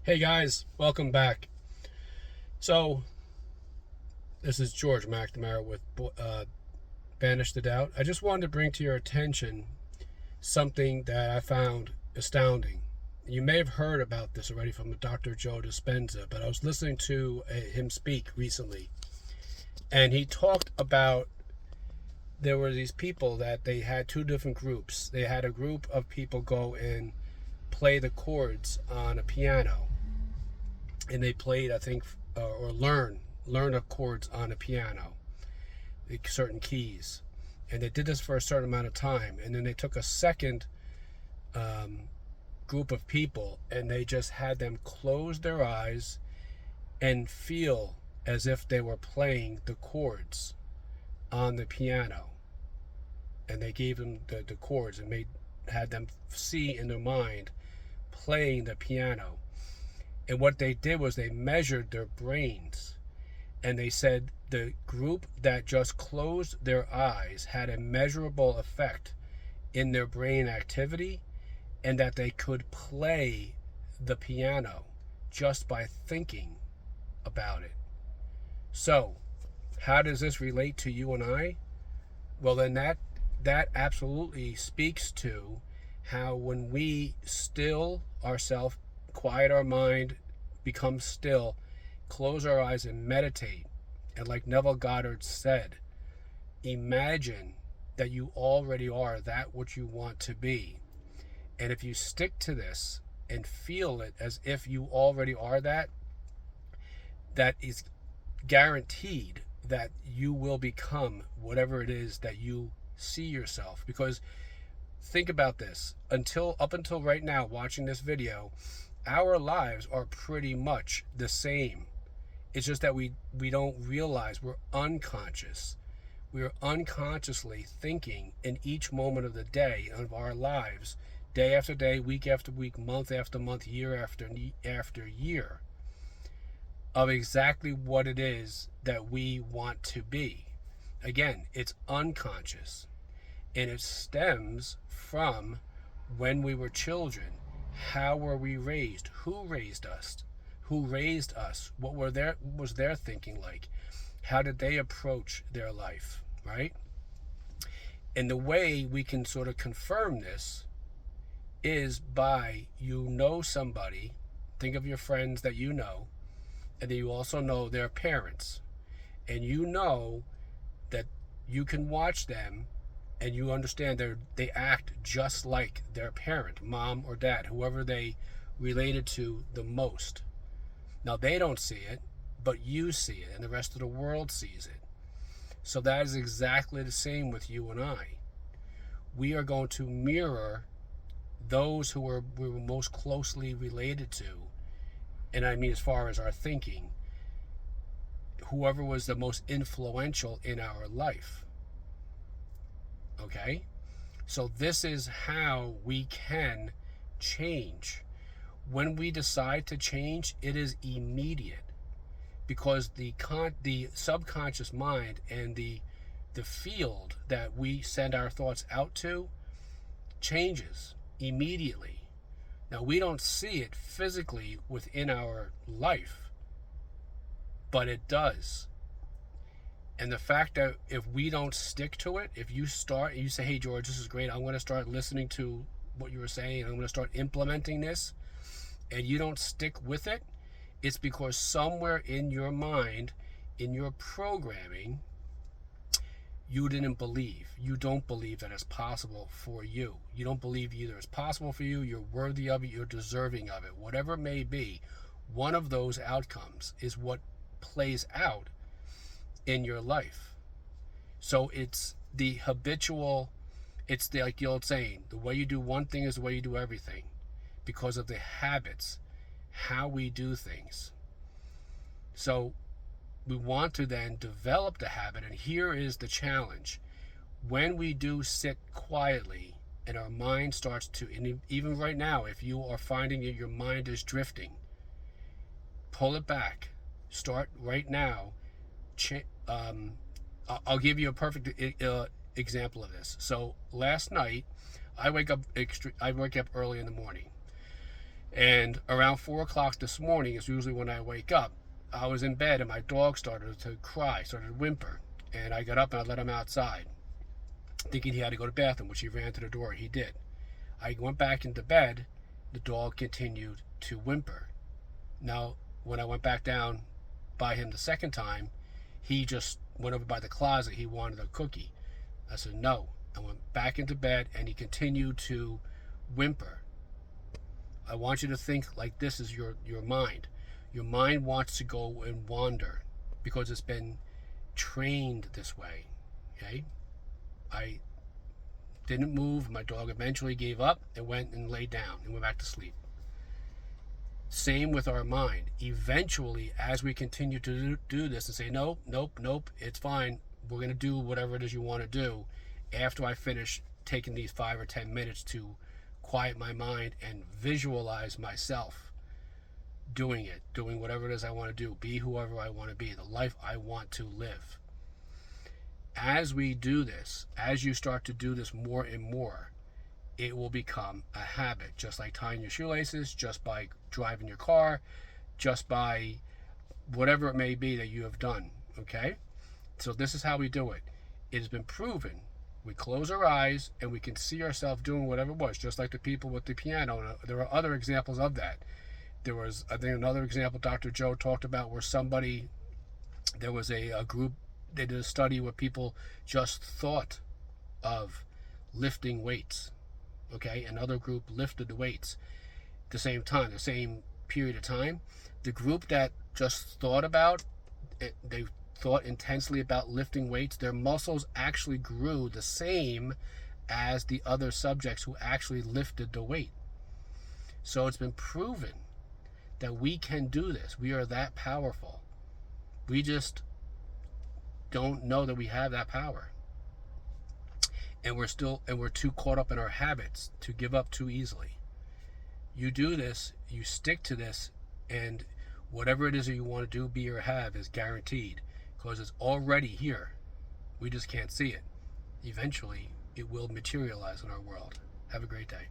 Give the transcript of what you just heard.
Hey guys, welcome back. So, this is George McNamara with Banish the Doubt. I just wanted to bring to your attention something that I found astounding. You may have heard about this already from Dr. Joe Dispenza, but I was listening to him speak recently, and he talked about there were these people that they had two different groups. They had a group of people go and play the chords on a piano, and they played, I think, or learn the chords on a piano, certain keys, and they did this for a certain amount of time, and then they took a second group of people and they just had them close their eyes and feel as if they were playing the chords on the piano, and they gave them the chords and had them see in their mind playing the piano. And what they did was they measured their brains, and they said the group that just closed their eyes had a measurable effect in their brain activity, and that they could play the piano just by thinking about it. So, how does this relate to you and I? Well, then that absolutely speaks to how when we still ourselves, quiet our mind, become still, close our eyes and meditate, and like Neville Goddard said, imagine that you already are that which you want to be. And if you stick to this and feel it as if you already are that, that is guaranteed that you will become whatever it is that you see yourself. Because think about this, up until right now, watching this video, our lives are pretty much the same. It's just that we don't realize we're unconscious. We are unconsciously thinking in each moment of the day of our lives, day after day, week after week, month after month, year after year, of exactly what it is that we want to be. Again, it's unconscious, and it stems from when we were children. How were we raised? Who raised us? What was their thinking like? How did they approach their life, right? And the way we can sort of confirm this is by somebody, think of your friends that you know, and then you also know their parents, and you know that you can watch them and you understand they act just like their parent, mom or dad, whoever they related to the most. Now, they don't see it, but you see it, and the rest of the world sees it. So that is exactly the same with you and I. We are going to mirror those we were most closely related to, and I mean as far as our thinking, whoever was the most influential in our life. Okay? So this is how we can change. When we decide to change, it is immediate, because the subconscious mind and the field that we send our thoughts out to changes immediately. Now, we don't see it physically within our life, but it does. And the fact that if we don't stick to it, if you say, hey, George, this is great, I'm going to start listening to what you were saying, and I'm going to start implementing this, and you don't stick with it, it's because somewhere in your mind, in your programming, you didn't believe. You don't believe that it's possible for you. You don't believe either it's possible for you, you're worthy of it, you're deserving of it. Whatever it may be, one of those outcomes is what plays out in your life. So it's the habitual, like the old saying, the way you do one thing is the way you do everything, because of the habits, how we do things. So we want to then develop the habit, and here is the challenge. When we do sit quietly and our mind starts to, and even right now, if you are finding that your mind is drifting, pull it back. Start right now. I'll give you a perfect example of this. So last night, I wake up early in the morning, And around 4 o'clock this morning is usually when I wake up. I was in bed and my dog started to cry, started to whimper. And I got up and I let him outside, thinking he had to go to the bathroom, which he ran to the door. He did. I went back into bed. The dog continued to whimper. Now, when I went back down by him the second time, he just went over by the closet. He wanted a cookie. I said no. I went back into bed and he continued to whimper. I want you to think like this is your mind. Your mind wants to go and wander because it's been trained this way. Okay? I didn't move. My dog eventually gave up and went and laid down and went back to sleep. Same with our mind. Eventually, as we continue to do this and say, nope, nope, nope, it's fine. We're going to do whatever it is you want to do. After I finish taking these 5 or 10 minutes to quiet my mind and visualize myself doing it, doing whatever it is I want to do, be whoever I want to be, the life I want to live. As we do this, as you start to do this more and more, it will become a habit, just like tying your shoelaces, just by driving your car, just by whatever it may be that you have done, okay? So this is how we do it. It has been proven. We close our eyes and we can see ourselves doing whatever it was, just like the people with the piano. There are other examples of that. There was, I think, another example Dr. Joe talked about where there was a group, they did a study where people just thought of lifting weights, okay? Another group lifted the weights at the same time, the same period of time. The group that just thought about it, they thought intensely about lifting weights, their muscles actually grew the same as the other subjects who actually lifted the weight. So it's been proven that we can do this. We are that powerful. We just don't know that we have that power. And we're too caught up in our habits to give up too easily. You do this, you stick to this, and whatever it is that you want to do, be or have is guaranteed, because it's already here. We just can't see it. Eventually, it will materialize in our world. Have a great day.